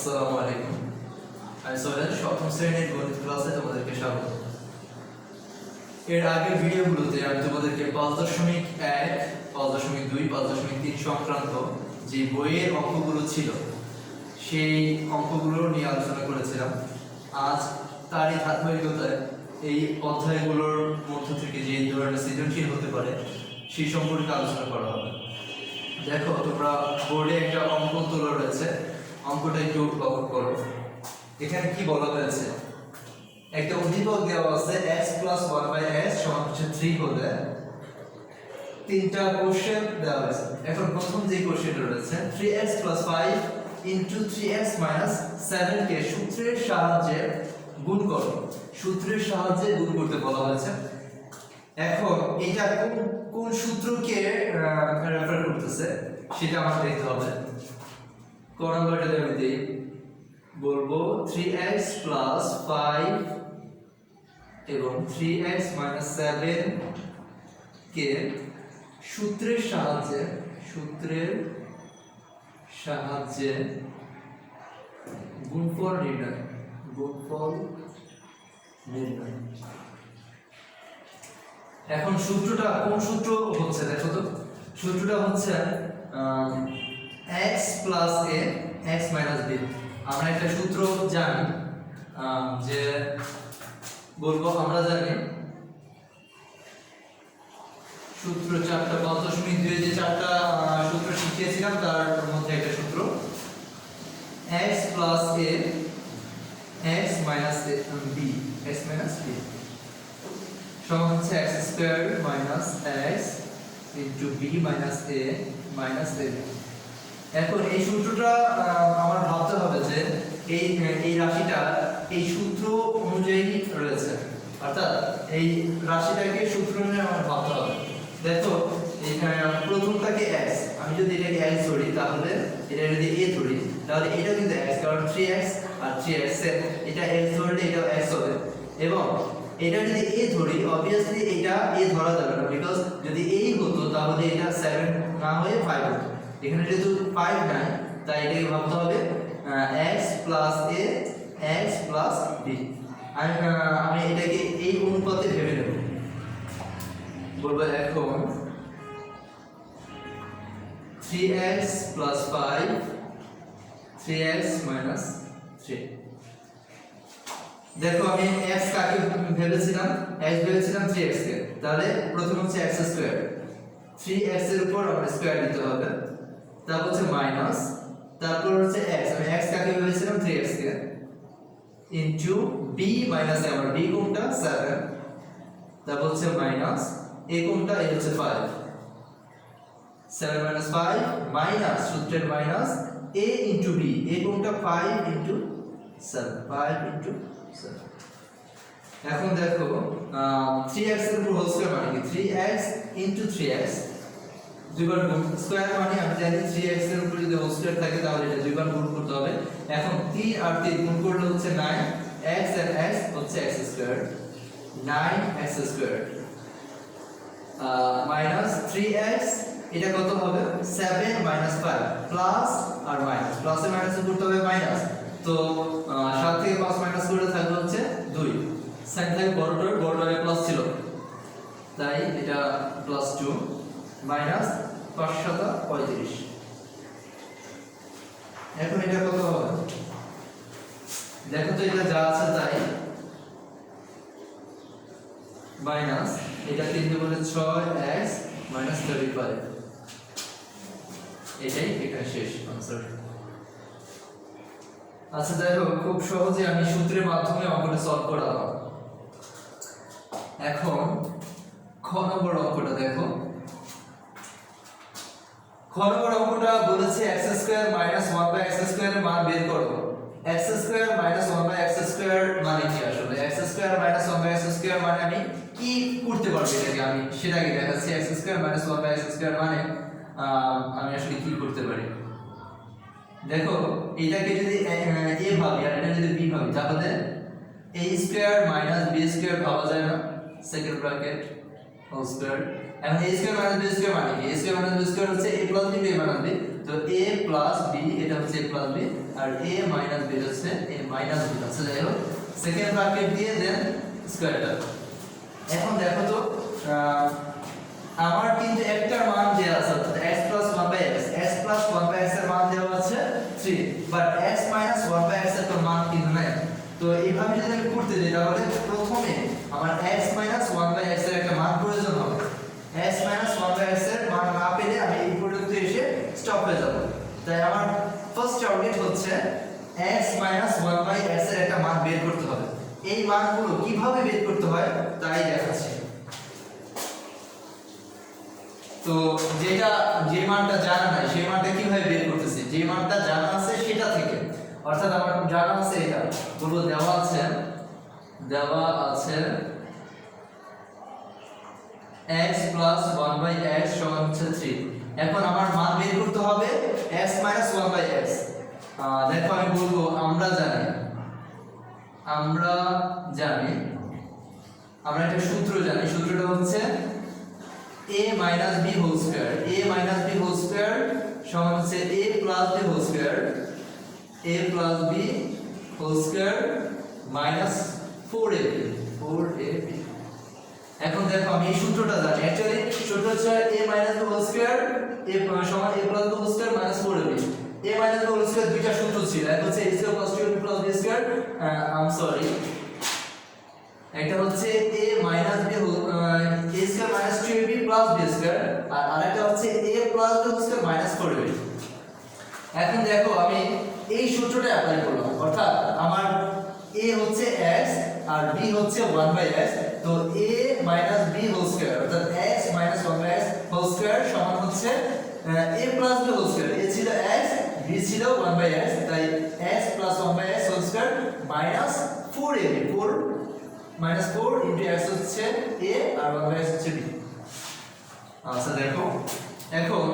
আসসালামু আলাইকুম। আমি সোহেল, সপ্তম শ্রেণীর গণিত ক্লাসে তোমাদেরকে স্বাগত। এর আগের ভিডিওগুলোতে আমি তোমাদেরকে 5.1, 5.2, 5.3 সংক্রান্ত যে বইয়ের অঙ্কগুলো ছিল সেই অঙ্কগুলো নিয়ে আলোচনা করেছিলাম। আজ তারই ধারাবাহিকতায় এই অধ্যায়গুলোর মধ্য থেকে যে ধরনের সৃজনশীল হতে পারে সেই সম্পর্কে আলোচনা করা হবে। দেখো, তোমরা বোর্ডে একটা অঙ্ক তোলা রয়েছে, অঙ্কটা একটু লক্ষ্য করো। এখানে কি বলা হয়েছে, একটা উদ্দীপক দেওয়া আছে x + 1/x = 3 হলে তিনটা কোশ্চেন দেওয়া হয়েছে। এখন প্রথম যে কোশ্চেনটা রয়েছে 3x + 5 * 3x - 7 কে সূত্রের সাহায্যে গুণ করো। সূত্রের সাহায্যে গুণ করতে বলা হয়েছে। এখন এটা কোন সূত্রকে রেফার করতেছে সেটা আমাকে দেখতে হবে। ক নাম্বারটা আমি দেই, বলবো 3x + 5 এবং 3x - 7 কে সূত্রের সাহায্যে গুণফল নির্ণয়। এখন সূত্রটা কোন সূত্র হচ্ছে দেখো তো। সূত্রটা হচ্ছে x + a x - b। আমরা একটা সূত্র জানি, যে বলবো আমরা জানি সূত্র 4টা 5.2 যে 4টা সূত্র শিখিয়েছিলাম তার মধ্যে একটা সূত্র x + a x - b সমান হচ্ছে x² - x * b - a - ab। এখন এই সূত্রটা আমার ভাবতে হবে যে এই রাশিটা এই সূত্র অনুযায়ী রয়েছে, অর্থাৎ এই রাশিটাকে সূত্র অনুযায়ী আমার ভাবতে হবে। দেখো এখানে প্রথমটাকে x, আমি যদি এটাকে x ধরি তাহলে এটা যদি a ধরি তাহলে এটা কিন্তু x, কারণ 3x আর 3x এটা x ধরলে এটা x হবে। এবং এটা যদি a ধরি obviously এটা a ধরা যাবে না, বিকজ যদি a হতো তাহলে এটা 7 না হয়ে 5 হতো। এখানে যেহেতু 5 নাই তাই এটাকে ভাবতে হবে x + a x + b। আমি এটাকে এই অনুপাতে ভেবে নেব। বলবো এখন 3x + 5 3x - 3। দেখো আমি x কাকে ভেবেছিলাম, x ভেবেছিলাম 3x কে, তাহলে প্রথম হচ্ছে x², 3x এর উপর আমরা স্কয়ার দিতে হবে, তারপর হচ্ছে মাইনাস, তারপর হচ্ছে x, আমি x কাকে ভেবেছিলাম 3x K, into b - a, আমার b কোণটা 7, তারপর হচ্ছে মাইনাস a কোণটা এই হচ্ছে 5, 7 - 5 মাইনাস সূত্রের মাইনাস a * b, a কোণটা 5 * 7, 5 * 7। এখন দেখো 3x এর উপর হোল স্কয়ার মানে কি, 3x * 3x দুইবার গুণ, স্কয়ার মানে আমি জানি 3x এর উপর যদি হোল স্কয়ার থাকে তাহলে এটা দুইবার গুণ করতে হবে। এখন 3 আর 3 গুণ করলে হচ্ছে 9, x আর x হচ্ছে x², 9x² মাইনাস 3x, এটা কত হবে 7 - 5 প্লাস আর মাইনাস, প্লাসে মাইনাসে করতে হবে মাইনাস, তো 7 থেকে 5 মাইনাস করে থাকবে হচ্ছে 2, সাইন থাকে বড়টারে প্লাস ছিল তাই এটা +2 মাইনাস 5 × 7 = 35। এখন এটা কত হবে দেখো তো, এটা যা আছে তাই, মাইনাস এটা 3 × 6x - 35। এটাই এখানে শেষ आंसर। আচ্ছা দেখো, খুব সহজে আমি সূত্রের মাধ্যমে অঙ্কটা সলভ করালাম। এখন খ নম্বর অঙ্কটা দেখো। খ নম্বর অঙ্কটা বলেছে x² - 1/x² এর মান বের করো। x² - 1/x² মানে কি আসলে, x² - 1/x² মানে আমি কি করতে পারবো, এটাকে আমি সেটাকে দেখাচ্ছি। x² - 1/x² মানে আমি আসলে কি করতে পারি। দেখো এটাকে যদি a ভাবি আর এটা যদি b ভাবি তাহলে a² - b² ভাবা যায় না, সেকেন্ড ব্র্যাকেট হোল স্কয়ার। এখন a² - b² মানে কি, a² - b² হচ্ছে a + b কে বানাবে, তো a + b এটা হচ্ছে a + b আর a মাইনাস b হচ্ছে a মাইনাস b। আচ্ছা যাই হোক, সেকেন্ড ব্র্যাকেট দিয়ে দেন স্কয়ারটা। এখন দেখো তো আমার কিন্তু একটা মান দেওয়া আছে, অর্থাৎ x plus 1/x, x plus 1/x এর মান দেওয়া আছে 3, বাট x minus 1/x এর তো মান কিন্তু নাই। তো এইভাবে যদি আমি করতে যাই তাহলে প্রথমে আমার x minus 1/x এর একটা মান প্রয়োজন হবে। x minus 1/x এর মান না পেলে আমি এই পর্যন্ত এসে স্টপ হয়ে যাব। তাই আমার ফার্স্ট টার্গেট হচ্ছে x minus 1/x এর একটা মান বের করতে হবে। এই মানগুলো কিভাবে বের করতে হয় তাই দেখাচ্ছি। তো যে মানটা জানা নাই সেই মানটা কিভাবে বের করতেছি, যে মানটা জানা আছে সেটা থেকে, অর্থাৎ আমার জানা আছে এটা বলবো দেওয়া আছে x plus 1/x সমান হচ্ছে 3। এখন আমার মান বের করতে হবে x minus 1/x। দেখো আমি বলবো আমরা একটা সূত্র জানি, সূত্রটা হচ্ছে a minus b whole square, a minus b whole square সমান হচ্ছে a plus b whole square, a plus b whole square minus 4ab। এখন দেখো আমি এই সূত্রটা জানি, অ্যাকচুয়ালি সূত্র হচ্ছে a minus b whole square a সমান a plus b whole square minus 4ab। a minus b whole square দুইটা সূত্র ছিল, এক হচ্ছে a square plus 2ab plus b square, একটা হচ্ছে a minus b whole a square minus 2ab plus b square, আর আরেকটা হচ্ছে a plus b whole square minus 4ab। এখন দেখো আমি এই সূত্রটা অ্যাপ্লাই করলাম, অর্থাৎ আমার a হচ্ছে x আর b হচ্ছে 1/x, তো a minus b whole square অর্থাৎ x minus 1/x whole square সমান হচ্ছে a plus b whole square। a ছিল x, b ছিল 1/x, তাই x plus 1/x whole square minus 4ab, 4 minus 4 into x হচ্ছে a R 1/x হচ্ছে b। আচ্ছা দেখো এখন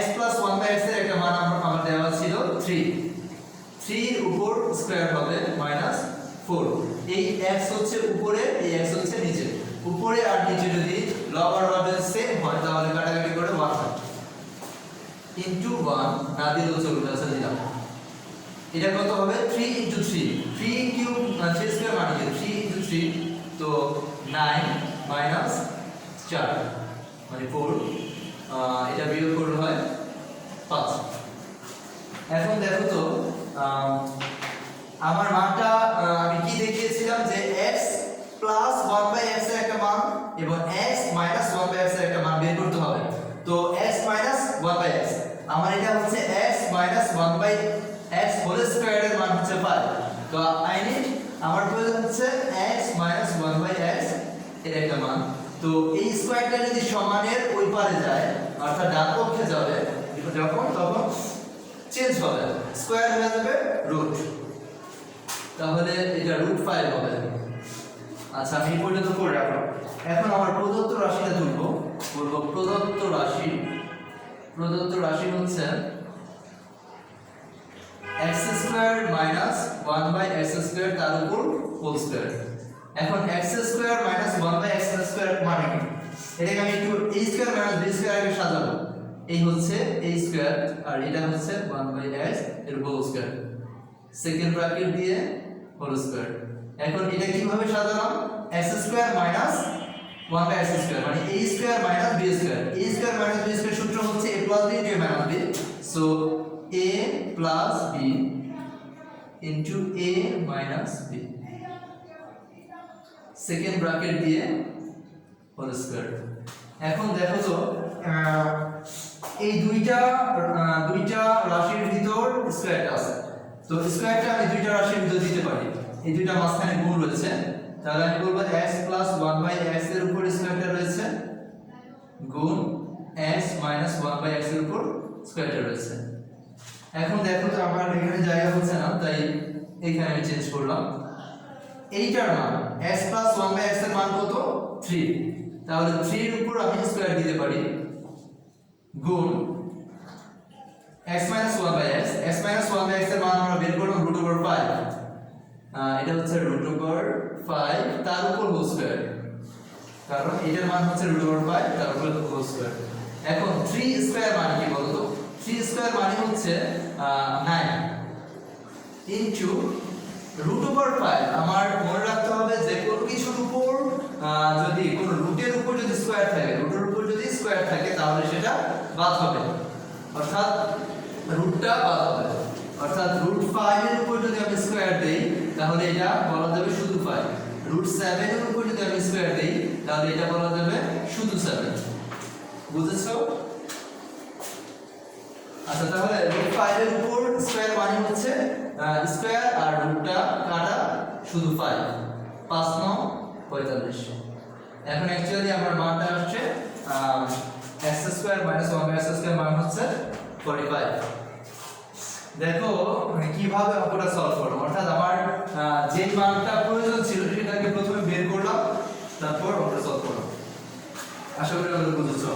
x plus 1/x এর একটা মান আমার দেওয়া ছিল 3 এর উপর স্কয়ার হবে minus 4। এই x হচ্ছে উপরে, এই x হচ্ছে নিচে। উপরে আর নিচে যদি লব আর হর সেম হয় তাহলে কাটাকাটি করে 1 হয় into 1 না দিলেও চলবে। আচ্ছা দিলাম, এটা কত হবে 3 into 3, 3 কিউব 3 স্কয়ার মানে কি 3 into 3, তো 9 minus 4 মানে 4, এটা বিয়োগ করলে হয় 5। এখন দেখো তো আমার মানটা আমি কি দেখিয়েছিলাম যে x plus 1/x এর একটা মান এবং x minus 1/x এর একটা মান বের করতে হবে। তো x minus 1/x আমার এটা হচ্ছে x minus 1/x whole square এর মান হচ্ছে 5। তো আই নিড আমার প্রয়োজন হচ্ছে x minus 1/x এর একটা মান। তো এই স্কয়ারটা যদি সমানের ওই পারে যায় অর্থাৎ ডান পক্ষে যাবে যখন, তখন চেঞ্জ হবে, স্কয়ার হয়ে যাবে রুট, তাহলে এটা √5 হবে। আচ্ছা আমি এই পর্যন্ত করে রাখলাম। এখন আমার প্রদত্ত রাশিটা তুলবো, বলবো প্রদত্ত রাশি হচ্ছে x² minus 1/x² তার উপর হোল স্কয়ার। এখন x² minus 1/x² মানে কি, এটাকে আমি একটু a² minus b² আগে সাজাবো। এই হচ্ছে a² আর এটা হচ্ছে 1/x এর হোল স্কয়ার, সেকেন্ড ব্র্যাকেট দিয়ে হোল স্কয়ার। এখন এটা কিভাবে সাজালাম, x² minus 1/x² মানে a² minus b², a² minus b² সূত্র হচ্ছে a plus b into a minus b, so a plus b into a minus b, second bracket দিয়ে whole square. এখন দেখো তো এই দুইটা রাশির ভিতর স্কয়ারটা আছে, তো স্কয়ারটা আমি দুইটা রাশির ভিতর দিতে পারি, এই দুইটা মাঝখানে গুণ রয়েছে, তাহলে আমি বলবো x plus 1/x এর উপর স্কয়ারটা রয়েছে গুণ x minus 1/x এর উপর স্কয়ারটা রয়েছে। এখন দেখো তো আমার এখানে জায়গা হচ্ছে না, তাই এইখানে আমি চেঞ্জ করলাম। এইটার মান x plus 1/x এর মান কত 3, তাহলে 3 এর উপর আমি স্কয়ার দিতে পারি গুণ x minus 1/x, x minus 1/x এর মান আমরা বের করলাম √5, এটা হচ্ছে √5 তার উপর হোল স্কয়ার, কারণ এটার মান হচ্ছে √5 তার উপর হোল স্কয়ার। এখন 3 স্কয়ার মানে কি বলতো, 3 স্কয়ার মানে হচ্ছে 9, ইনটু √5। আমার মনে রাখতে হবে যে কোনো কিছুর উপর যদি কোনো রুটের উপর যদি স্কয়ার থাকে, রুটের উপর যদি স্কয়ার থাকে তাহলে সেটা বাদ হবে, অর্থাৎ রুটটা বাদ হবে। অর্থাৎ √5 এর উপর যদি আমি স্কয়ার দেই তাহলে এটা বলা যাবে শুধু 5। √7 এর উপর যদি আমি স্কয়ার দেই তাহলে এটা বলা যাবে শুধু 7। বুঝেছো? আচ্ছা, তাহলে √5 এর উপর স্কয়ার মানে হচ্ছে স্কয়ার আর রুটটা কাটা শুধু 5। 5 9 45। এখন অ্যাকচুয়ালি আমার মানটা আসছে x² - 1/x² মান হচ্ছে 45। দেখো কিভাবে অঙ্কটা সলভ করব, অর্থাৎ আমার যে মানটা প্রয়োজন ছিল সেটাকে প্রথমে বের করলাম, তারপর অঙ্কটা সলভ করলাম। আশা করি তোমরা বুঝেছো।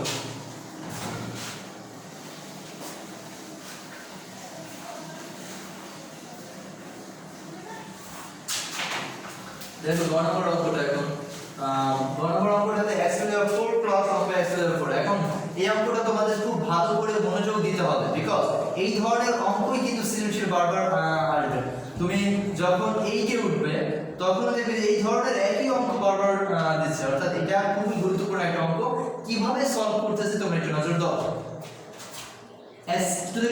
দেখো গণ নম্বর অঙ্কটা এখন গণ নম্বর অঙ্কটাতে x⁴ প্লাস 1/x⁴। এখন এই অঙ্কটা তোমাদের খুব ভালো করে মনোযোগ দিতে হবে, বিকজ এই ধরনের অঙ্কই কিন্তু সৃজনশীল বারবার আসবে। তুমি যখন এইটে উঠবে তখন দেখবে এই ধরনের একই অঙ্ক বারবার দিচ্ছে, অর্থাৎ এটা খুবই গুরুত্বপূর্ণ একটা অঙ্ক। কিভাবে সলভ করতেছে তোমরা একটু নজর দাও। x⁴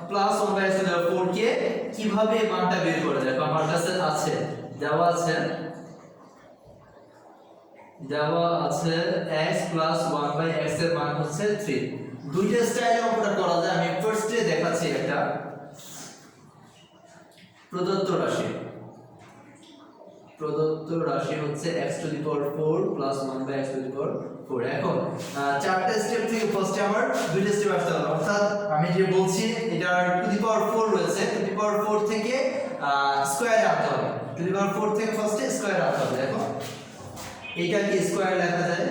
প্লাস 1/x⁴ কে কিভাবে মানটা বের করে, দেখো আমার কাছে আছে দেওয়া আছে x প্লাস 1/x এর মান হচ্ছে 3। দুইটা স্টাইলে অঙ্কটা করা যায়। আমি ফার্স্টে দেখাচ্ছি একটা প্রদত্ত রাশি হচ্ছে x⁴ প্লাস 1/x⁴। এখন চারটা স্টেপ থেকে ফার্স্টে আমার দুইটা স্টেপ আসতে হবে, অর্থাৎ আমি যে বলছি এটার ⁴ রয়েছে, ⁴ থেকে স্কয়ারে আনতে হবে। ⁴ থেকে ফার্স্টে স্কয়ারে আনতে হবে। দেখো এইটাকে স্কয়ার লেখা যায়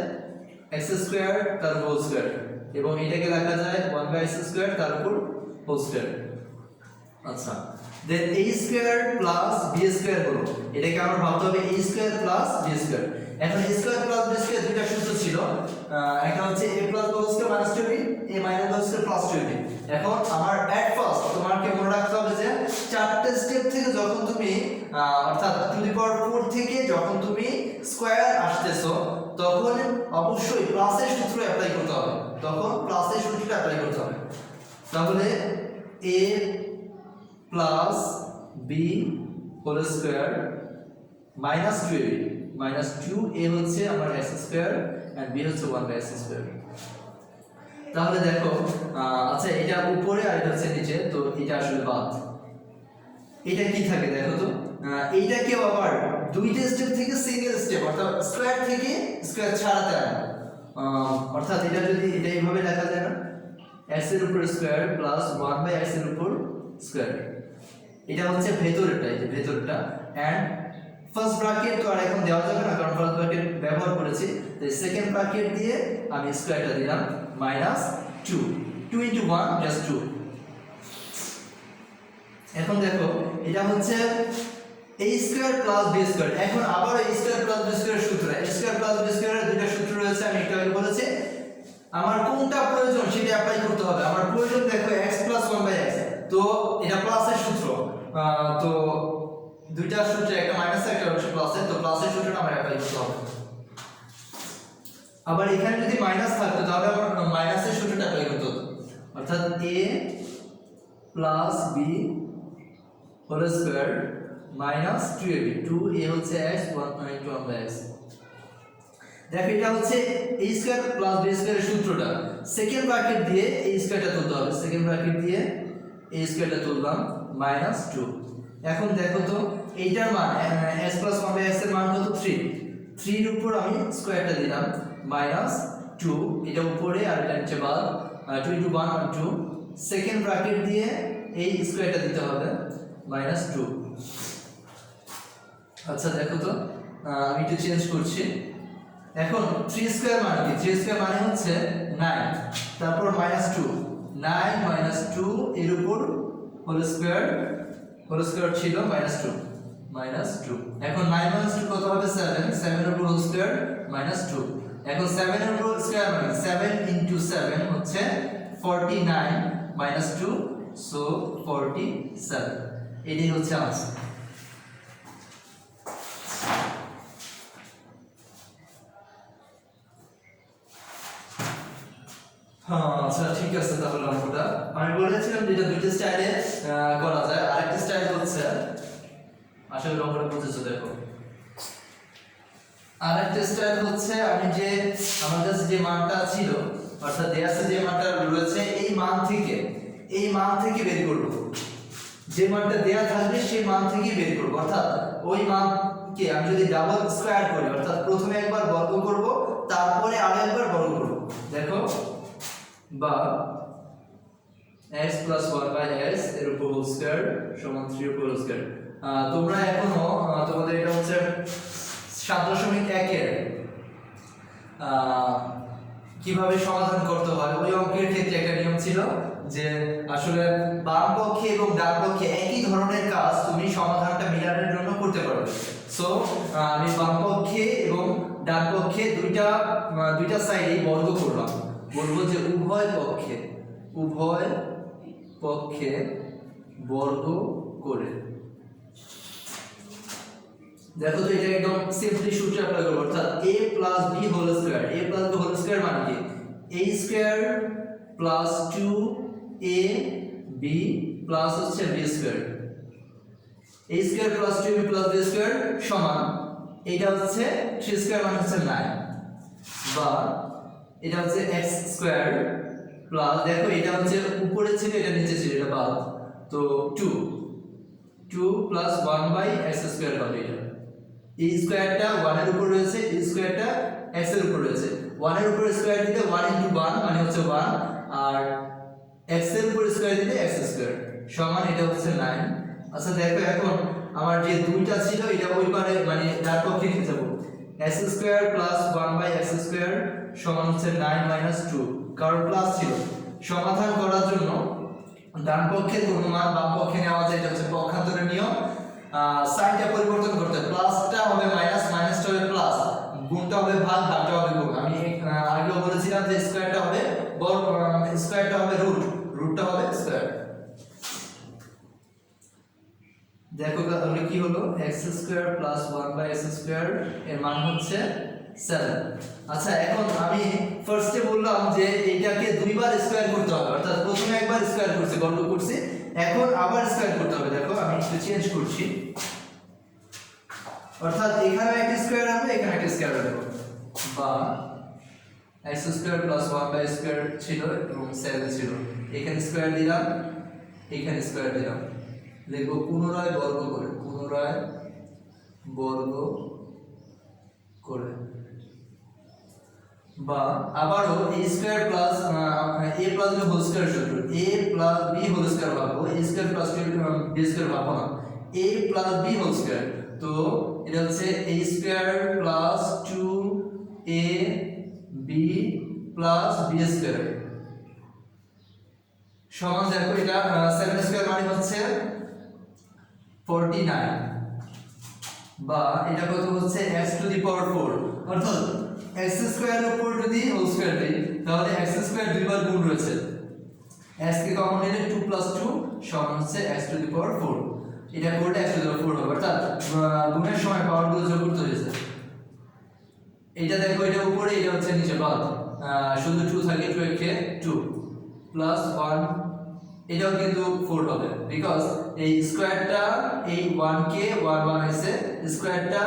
x² তার হোল স্কয়ার, এবং এটাকে লেখা যায় 1/x² তার উপর হোল স্কয়ার। আচ্ছা, দেন a² প্লাস b² হলো, এটাকে আমরা ভাবতে হবে a² প্লাস b²। এখন a² প্লাস b² দুইটা সূত্র ছিল, একটা হচ্ছে a plus b² minus 2b, a minus b² plus 2b। এখন আমার এট ফার্স্ট তোমাকে মনে রাখতে হবে যে চারটি স্টেপ থেকে যখন তুমি অর্থাৎ ⁴ থেকে যখন তুমি স্কয়ার আসতেছো তখন অবশ্যই প্লাসের সূত্র অ্যাপ্লাই করতে হবে, তাহলে a plus b whole square minus 2ab, minus 2a হচ্ছে আমার x² এন্ড b হচ্ছে 1/x²। তাহলে দেখো আচ্ছা এটা উপরে আর এটা হচ্ছে নিচে, তো এটা আসলে বাদ। এটা কি থাকে দেখো তো, এইটাকেও আবার দুইটা স্টেপ থেকে সিঙ্গেল স্টেপ, অর্থাৎ স্কয়ার থেকে স্কয়ার ছাড়াতে হয়। অর্থাৎ এটা যদি এটা এইভাবে লেখা যায় না, x এর উপর স্কয়ার প্লাস 1/x এর উপর স্কয়ার। এটা হচ্ছে ভেতরটা, এই যে ভেতরটা, এন্ড ফার্স্ট ব্র্যাকেট তো আর এখন দেওয়া যাবে না কারণ ফার্স্ট ব্র্যাকেট ব্যবহার করেছি, তাই সেকেন্ড ব্র্যাকেট দিয়ে আমি স্কয়ারটা দিলাম মাইনাস 2 * 1 জাস্ট 2। এখন দেখো এটা হচ্ছে a² প্লাস b²। এখন আবার a² প্লাস b² এর সূত্র, a² প্লাস b² এর দুইটা সূত্র রয়েছে, আমি একটু আগে বলেছি। আমার কোনটা প্রয়োজন সেটা অ্যাপ্লাই করতে হবে। আমার প্রয়োজন দেখো x প্লাস 1/x, তো এটা প্লাসের সূত্র, তো দুইটা সূত্র, একটা মাইনাস একটা হচ্ছে প্লাসের, তো প্লাসের সূত্রটা আমরা অ্যাপ্লাই করতে হবে। আবার এখানে যদি মাইনাস থাকতো তাহলে আমার মাইনাসের সূত্রটা অ্যাপ্লাই করতে হতো, অর্থাৎ a plus b whole square minus 2ab, 2a হচ্ছে x 1/x। দেখো এটা হচ্ছে a² প্লাস b² এর সূত্রটা, সেকেন্ড ব্র্যাকেট দিয়ে a²টা তুলতে হবে, সেকেন্ড ব্র্যাকেট দিয়ে a²টা তুললাম মাইনাস 2। এখন দেখো তো এইটার মান x প্লাস 1/x এর মান কত 3, 3 এর উপর আমি স্কয়ারটা দিলাম মাইনাস 2, এটা উপরে আর এটা নিচে বাদ, 2 * 1 = 2, সেকেন্ড ব্র্যাকেট দিয়ে এই স্কয়ারটা দিতে হবে মাইনাস 2। আচ্ছা দেখো তো আমি একটু চেঞ্জ করছি। এখন 3² মানে কি, 3² মানে হচ্ছে 9, তারপর মাইনাস 2, 9 মাইনাস 2 এর উপর হোল স্কয়ার ছিল মাইনাস 2। এখন 9 মাইনাস 2 কত হবে 7, 7 এর উপর হোল স্কয়ার মাইনাস 2। এখন 7 এর উপর স্কয়ার মানে 7 * 7 হচ্ছে 49 মাইনাস 2, সো 47 এটাই হচ্ছে আনসার। হ্যাঁ আচ্ছা ঠিক আছে, তাহলে অঙ্কটা আমি বলেছিলাম যেটা দুইটা স্টাইলে করা যায়। আরেকটা স্টাইল হচ্ছে, আশা করি অঙ্কটা বুঝেছো। দেখো আরেকটা স্টাইল হচ্ছে, আমি যে আমার কাছে যে মানটা ছিল, অর্থাৎ দেয়া আছে যে মানটা রয়েছে, এই মান থেকে বের করব। যে মানটা দেয়া থাকবে সেই মান থেকে বের করব, অর্থাৎ ওই মানকে আমি যদি ডাবল স্কয়ার করি, অর্থাৎ প্রথমে একবার বর্গ করব তারপরে আরো একবার বর্গ করব। দেখো বা x plus 1 by x এর উপর হোল স্কয়ার সমান 3 উপর হোল স্কয়ার। তোমরা এখনো তোমাদের এটা হচ্ছে 7.1 এর কিভাবে সমাধান করতে হয় ওই অঙ্কের ক্ষেত্রে একটা নিয়ম ছিল যে আসলে বাম পক্ষে এবং ডান পক্ষে একই ধরনের কাজ তুমি সমাধানটা মিলানোর জন্য করতে পারবে। সো আমি বাম পক্ষে এবং ডান পক্ষে দুইটা সাইডে বর্গ করলাম। বলবো যে উভয় পক্ষে বর্গ করে। দেখো তো এটা একদম সিম্পলি সূত্র অ্যাপ্লাই করব, অর্থাৎ a plus b whole square. a plus b whole square মানে কি a square plus 2ab plus হচ্ছে b square. a square plus 2ab plus b square সমান এটা হচ্ছে 3 স্কয়ার মানে হচ্ছে 9, বা এটা হচ্ছে x স্কয়ার প্লাস, দেখো এটা হচ্ছে উপরে ছিল এটা নিচে ছিল, এটা বাদ, তো 2 প্লাস 1 বাই x স্কয়ার হবে। এটা এই স্কয়ারটা 1 এর উপর রয়েছে, এই স্কয়ারটা x এর উপর রয়েছে। 1 এর উপর স্কয়ার দিলে 1 * 1 মানে হচ্ছে 1, আর x এর উপর স্কয়ার দিলে x স্কয়ার সমান এটা হচ্ছে 9। আচ্ছা দেখো এখন আমার যে দুইটা ছিল এটা ওই পারে মানে ডান পক্ষে নিয়ে যাব। x square plus 1 by x square সমান হচ্ছে 9 - 2, কারণ প্লাস ছিল। সমাধান করার জন্য ডান পক্ষের কোন মান বাম পক্ষে নেওয়া যায়, এটা হচ্ছে পক্ষান্তরের নিয়ম। সাইনটা পরিবর্তন করতে, প্লাসটা হবে মাইনাস, মাইনাসটা হবে প্লাস, গুণটা হবে ভাগ, ভাগটা হবে গুণ। আমি আগেও বলেছিলাম যে স্কয়ারটা হবে বর্গ, স্কয়ারটা হবে রুট, রুটটা হবে স্কয়ার। দেখো তাহলে কি হলো, x square plus 1 by x square এর মান হচ্ছে 7। আচ্ছা এখন আমি ফার্স্টে বললাম যে এটাকে দুইবার স্কয়ার করতে হবে, অর্থাৎ প্রথমে একবার স্কয়ার করছি, বর্গ করছি, এখন আবার স্কয়ার করতে হবে। দেখো আমি একটু চেঞ্জ করছি, অর্থাৎ এখানে একটা স্কয়ার হবে, এখানে একটা স্কয়ার হবে, বা x square plus 1 by square ছিল এবং 7 ছিল, এখানে স্কয়ার দিলাম, এখানে স্কয়ার দিলাম, লিখব পুনরায় বর্গ করে, পুনরায় বর্গ করে, বা আবারও a square plus a plus b whole square সূত্র, a plus b whole square ভাগবো, a square plus b square ভাগবো না, a plus b whole square, তো এটা হচ্ছে a square plus 2ab plus b square সমান, দেখো এটা 7 স্কয়ার মানে হচ্ছে 49, বা এটা কত হচ্ছে x টু দি পাওয়ার 4, অর্থাৎ x স্কয়ার এর উপর যদি হোল স্কয়ার দেই তাহলে x স্কয়ার দুইবার গুণ রয়েছে, x কে কমন নিলে 2 + 2 সমান হচ্ছে x টু দি পাওয়ার 4। এটা করলে x টু দি পাওয়ার 4 হবে, অর্থাৎ গুণের সময় পাওয়ারগুলো যোগ করতে হয়েছে। এটা দেখো এটা উপরে, এটা হচ্ছে নিচে, বাদ, শুধু 2 থাকে, 2 একে 2 প্লাস 1, এটাও কিন্তু 4 হবে, বিকজ এই স্কয়ারটা এই 1 কে 1 বানাইছে, স্কয়ারটা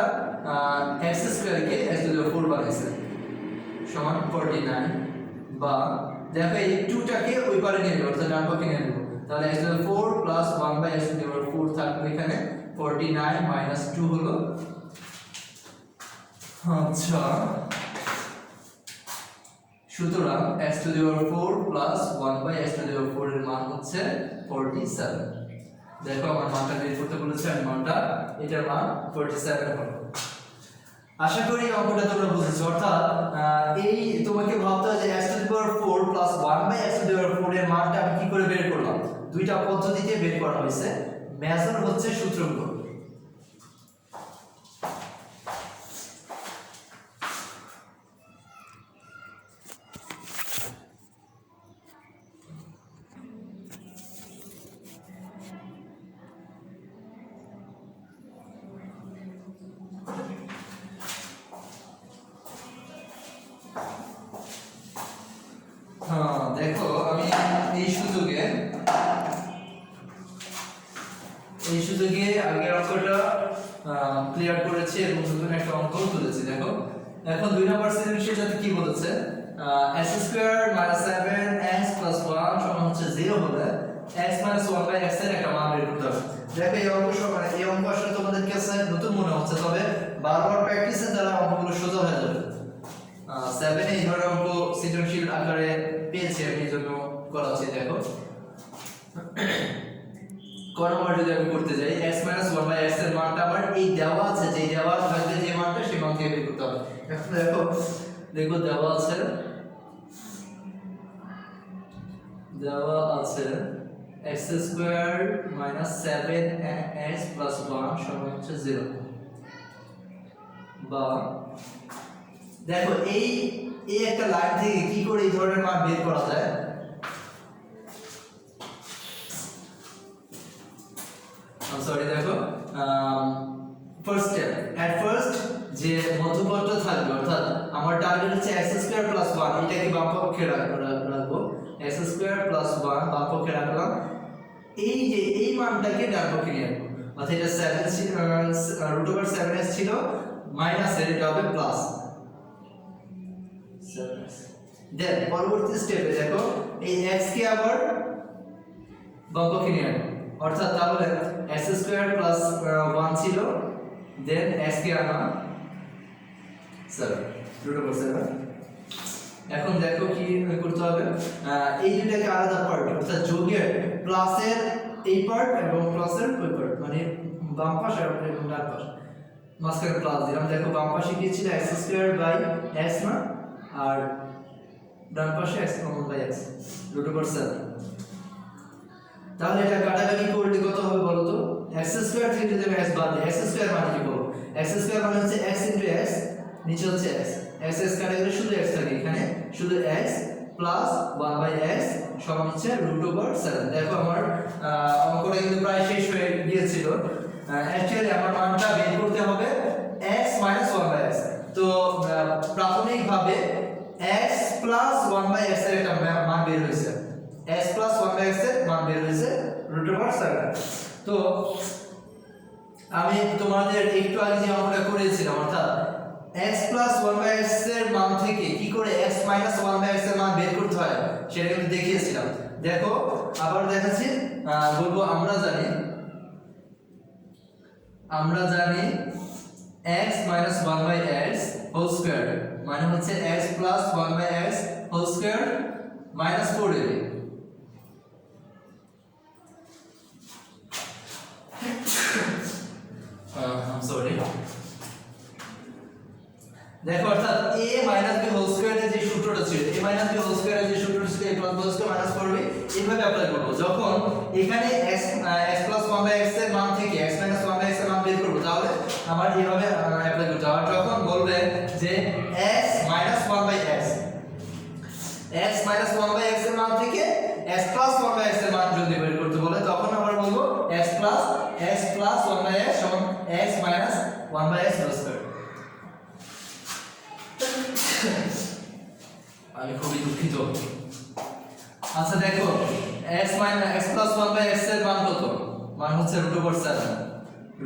x স্কয়ার কে x টু দি পাওয়ার 4 বানাইছে, সমান 49, বা দেখো এই 2 টাকে ওই পারে নিয়ে যাব, অর্থাৎ ডান পক্ষে নিয়ে নেব, তাহলে x to the power 4 plus 1 by x to the power 4 থাকবে এখানে, 49 - 2 হলো। আচ্ছা সুতরাং x to the power 4 plus 1 by x to the power 4 এর মান হচ্ছে 47। দেখো আমার মানটা বের করতে বলেছে, আমি মানটা, এটার মান 47 হলো। আশা করি অঙ্কটা তোমরা বুঝেছো, অর্থাৎ এই তোমাকে ভাবতে হবে যে x to the power 4 plus 1 by x to the power 4 এর মানটা আমি কি করে বের করলাম। দুইটা পদ্ধতিতে বের করা হয়েছে, মেজর হচ্ছে সূত্রগুলো। দেখো আমি এই সুযোগে আগের অঙ্কটা ক্লিয়ার করেছি এবং নতুন একটা অঙ্ক তুলেছি। দেখো এখন 2 নম্বর সেকশনের সাথে কি বলেছে, x² - 7x + 1 সমান হচ্ছে 0 হলে x - 1/x এর একটা মান বের করতে হবে। দেখো এই অঙ্ক আসলে তোমাদের কাছে নতুন মনে হচ্ছে, তবে বারবার প্র্যাকটিসের দ্বারা অঙ্কগুলো সোজা হয়ে যাবে। 7 এ এই ধরনের অঙ্ক সৃজনশীল আকারে পেয়েছি আমি, এই জন্য করাচ্ছি। দেখো ক নম্বর যদি আমি করতে যাই, x - 1/x এর মানটা আমার এই দেওয়া আছে, যে দেওয়া থাকবে যে মানটা সেই মান থেকে বের করতে হবে। এখন দেখো দেওয়া আছে x² - 7x + 1 সমান হচ্ছে 0, বা দেখো এই একটা লাইন থেকে কি করে এই ধরনের মান বের করা যায়। দেখো ফার্স্ট স্টেপ, এট ফার্স্ট যে মধ্যপথ থাকবে, অর্থাৎ আমার টার্গেট হচ্ছে x² + 1, এটাকে বাম পক্ষে রাখবো, x² + 1 বাম পক্ষে রাখলাম, এই মানটাকে ডান পক্ষে নিয়ে আসবো, অর্থাৎ এটা 7 ছিল √7s ছিল, মাইনাস এর এটা হবে প্লাস 7s। দেন পরবর্তী স্টেপে দেখো এই x কে আবার বাম পক্ষে নিয়ে আসবো, অর্থাৎ তাহলে x² + 1 ছিল, দেন x কে আনা 7 √7। এখন দেখো কি করতে হবে, এই দুটাকে আলাদা পার্ট, অর্থাৎ যোগের প্লাসের এই পার্ট এবং প্লাসের ওই পার্ট, মানে বাম পাশ আর ডান পাশ, মাঝখানে প্লাস দিলাম। দেখো বাম পাশে কি ছিল x² না, আর ডান পাশে x/x √7। তাহলে এটা কাটাকাটি করলে কত হবে বলো তো, x² থেকে যদি আমি x বাদ দিই, x² মানে কি বলবো, x² মানে হচ্ছে x * x, নিচে হচ্ছে x কাটা গেলে শুধু x থাকে, এখানে শুধু x প্লাস 1/x সমান হচ্ছে √7। দেখো আমার অঙ্কটা কিন্তু প্রায় শেষ হয়ে গিয়েছিল। অ্যাকচুয়ালি আমার মানটা বের করতে হবে x - 1/x। তো প্রাথমিকভাবে x + 1/x এর একটা মান বের হয়েছে, x + 1/x এর মান বের হয়েছে √7। তো আমি তোমাদের একটু আগে যে অঙ্কটা করেছিলাম, অর্থাৎ x + 1/x এর মান থেকে কি করে x - 1/x এর মান বের করতে হয় সেটা কিন্তু দেখিয়েছিলাম। দেখো আবার দেখাচ্ছি, বলবো আমরা জানি x - 1/x হোল স্কয়ার মানে হচ্ছে x + 1/x whole square -4ab। দেখো অর্থাৎ a - b হোল স্কয়ারের যে সূত্রটা ছিল, a - b হোল স্কয়ারের যে সূত্রটা ছিল a + b whole square -4b, এইভাবে অ্যাপ্লাই করব। যখন এখানে x + 1/x এর মান থেকে x - 1/x এর মান বের করব, তাহলে আমার এইভাবে অ্যাপ্লাই করতে হবে। যখন বলবে যে x - 1/x এর মান থেকে x + 1/x এর মান যদি বের করতে বলে, তখন আমরা বলবো x + 1/x সমান x - 1/x হোল স্কয়ার। আমি খুবই দুঃখিত। আচ্ছা দেখো x + 1/x এর মান কত, মান হচ্ছে √7।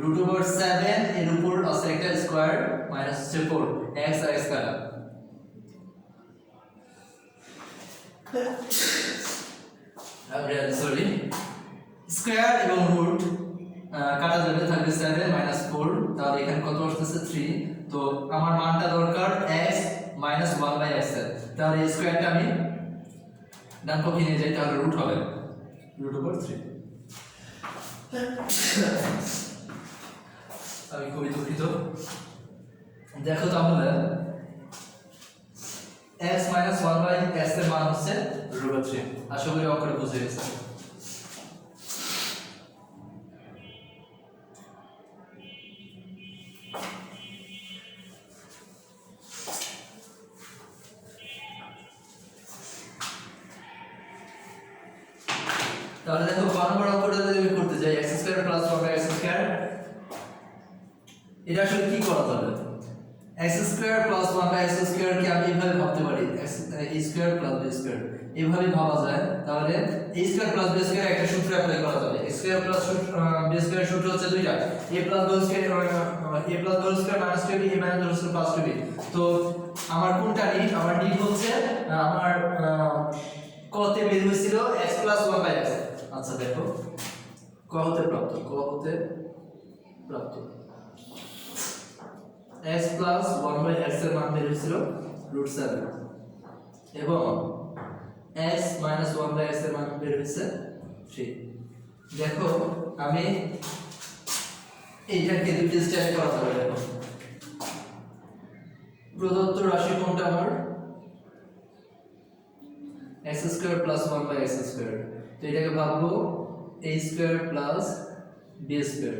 √7 এর উপর আছে একটা স্কয়ার মাইনাস হচ্ছে 4, x আর x কাটা, স্কয়ার এবং রুট কাটা যাবে, থাকবে 7 - 4, তাহলে এখানে কত আসছে 3। তো আমার মানটা দরকার x - 1/x এর, তাহলে এই স্কয়ারটা আমি ডান পক্ষে নিয়ে যাই, তাহলে রুট হবে √3। আমি খুবই দুঃখিত। দেখো তাহলে x - 1/x এর মান হচ্ছে √3। আশা করি অঙ্কটা বুঝে গেছে। তাহলে দেখো কোন বড় অঙ্কটা যদি আমি করতে যাই, x² + 1/x², এটা আসলে কি করা যাবে, x square plus 1 by x square কে আমি এইভাবে ভাবতে পারি x a square plus b square এইভাবে ভাবা যায়। তাহলে a square plus b square একটা সূত্র অ্যাপ্লাই করা যাবে। x square plus b square সূত্র হচ্ছে দুইটা, a plus b square a plus b square minus 2b a minus b square plus 2b। তো আমার কোনটা নিড? আমার নিড হচ্ছে আমার কতে বের হয়েছিল x প্লাস 1 বাই x। আচ্ছা দেখো ক হতে প্রাপ্ত x প্লাস 1 বাই x এর মান বের হয়েছিল √7 এবং x মাইনাস 1 বাই x এর মান বের হয়েছে 3। দেখো আমি এইটাকে দুটো স্টাইলে করা যাবে। দেখো প্রদত্ত রাশি কোনটা আমার x square plus 1 by x square. তো এটাকে ভাববো a square plus b square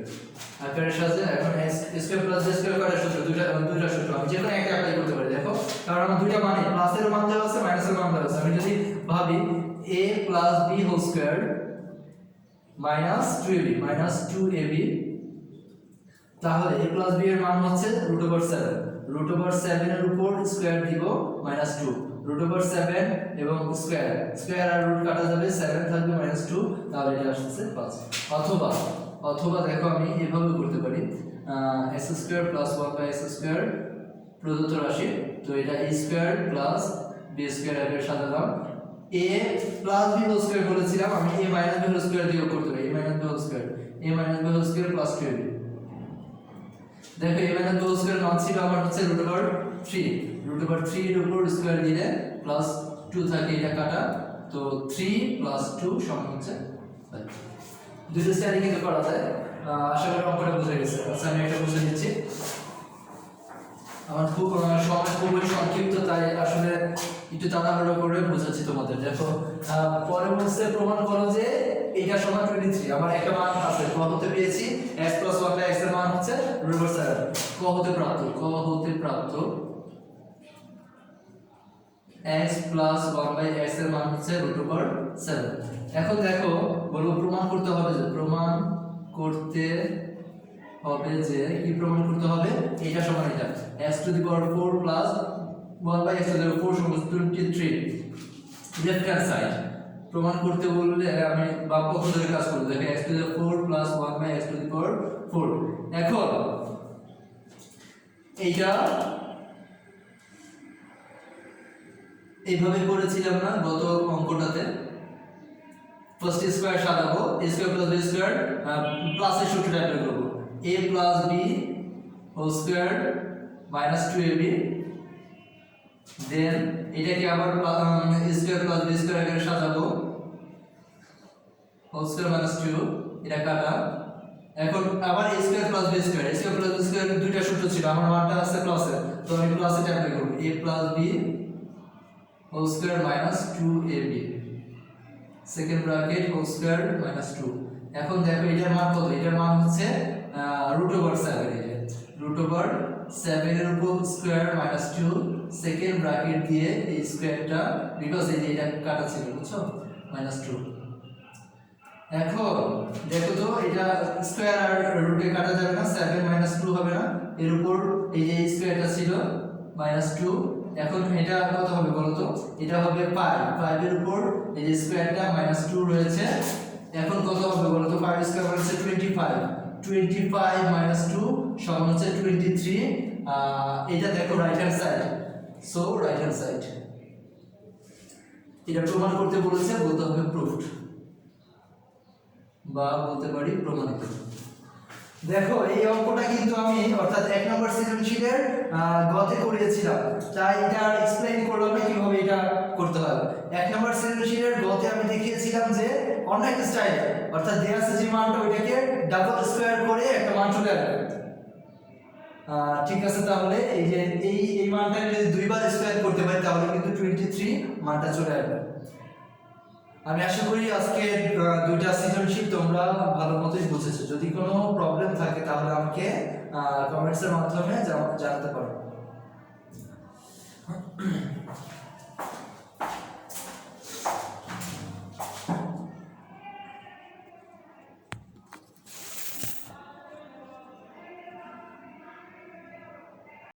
আকারের সাথে। এখন x square plus b square করার সূত্র দুইটা সূত্র আমি যে কোনো একটা অ্যাপ্লাই করতে পারি। দেখো কারণ আমার দুইটা মানে প্লাসের মান দেওয়া আছে মাইনাসের মান দেওয়া আছে। আমি যদি ভাবি a plus b whole square minus 2ab তাহলে a প্লাস b এর মান হচ্ছে √7 এর উপর স্কয়ার দিব -2 √7 এবং স্কয়ার আর রুট কাটা যাবে 7 থাকবে -2 তাহলে এটা আসছে 5। অথবা দেখো আমি এভাবে করতে পারি x square plus 1 by x square প্রদত্ত রাশি। তো এটা a square plus b square এর সাজালাম। a plus b whole square বলেছিলাম, আমি a minus b whole square দিয়ে করতে পারি। a minus b whole square plus 2ab। দেখো a minus b whole square মান ছিল আমার হচ্ছে √3 এর উপর স্কয়ার দিলে প্লাস 2 থাকে, এটা কাটা। তো 3 প্লাস 2 সমান হচ্ছে 5। দুটো স্টাইলে কিন্তু করা যায়। আশা করি অঙ্কটা বুঝে গেছে। আচ্ছা আমি এটা বুঝে নিচ্ছি। আমার সময় খুবই সংক্ষিপ্ত, তাই আসলে একটু তাড়াহুড়ো করে বোঝাচ্ছি তোমাদের। দেখো পরে বলছে প্রমাণ করো যে এটা সমান 23। আমার একটা মান আছে ক হতে পেয়েছি x প্লাস 1 বাই x এর মান হচ্ছে √7। ক হতে প্রাপ্ত x প্লাস 1 বাই x এর মান হচ্ছে √7। এখন দেখো বলবো প্রমাণ করতে হবে যে কি প্রমাণ করতে হবে? এটা সমান এটা x to the power 4 plus 1 by x to the power 4 সমান 23। লেফট হ্যান্ড সাইড প্রমাণ করতে বললে আমি বাম পক্ষ ধরে কাজ করব। দেখো x to the power 4 plus 1 by x to the power 4। এখন এইটা এইভাবে করেছিলাম না গত অঙ্কটাতে? ফার্স্ট স্কয়ার সাজাবো, a square plus b square প্লাসের সূত্রটা অ্যাপ্লাই করব। a plus b whole square minus 2ab। Then এটাকে আবার a square plus b square আকারে সাজাবো, হোল স্কয়ার মাইনাস 2 এটা কাটা। এখন আবার a square plus b square দুইটা সূত্র ছিল, আমার মানটা আছে প্লাসে, তো আমি প্লাসে অ্যাপ্লাই করব। a plus b whole square minus 2ab second bracket whole square minus 2। এখন দেখো এটার মান কত? এটার মান হচ্ছে √7। √7 এর উপর স্কয়ার মাইনাস 2 সেকেন্ড ব্র্যাকেট দিয়ে এই স্কয়ারটা, বিকজ এটা কাটা ছিল বুঝছো, -2। এখন দেখো তো এটা স্কয়ার আর রুটে কাটা যাবে না, 7 - 2 হবে না। এর উপর এই যে স্কয়ারটা ছিল -2। এখন এটা কত হবে বলো তো? এটা হবে 5 এর উপর এই যে স্কয়ারটা -2 রয়েছে। এখন কত হবে বলো তো? 5 স্কয়ার মানে হচ্ছে 25 - 2 সমান হচ্ছে 23। এটা দেখো right hand side, so right hand side. এটা প্রমাণ করতে বলেছে, বলতে হবে প্রুফড বা বলতে পারি প্রমাণিত। দেখো এই অঙ্কটা কিন্তু আমি অর্থাৎ 1 নম্বর সৃজনশীলের গতে করিয়েছিলাম, তাই এটা এক্সপ্লেইন করলাম না কিভাবে এটা করতে হয়। 1 নম্বর সৃজনশীলের গতে আমি দেখিয়েছিলাম যে অন্য একটা স্টাইলে, অর্থাৎ দেয়া আছে যে মানটা ওইটাকে ডাবল স্কয়ার করে একটা মান চলে আসবে। ঠিক আছে, তাহলে এই যে এই মানটাকে যদি দুইবার স্কয়ার করতে পারি তাহলে কিন্তু 23 মানটা চলে আসবে। আমি আশা করি আজকে দুইটা সৃজনশীল তোমরা ভালো মতোই বুঝেছো। যদি কোনো প্রবলেম থাকে তাহলে আমাকে কমেন্টসের মাধ্যমে জানাতে পারো।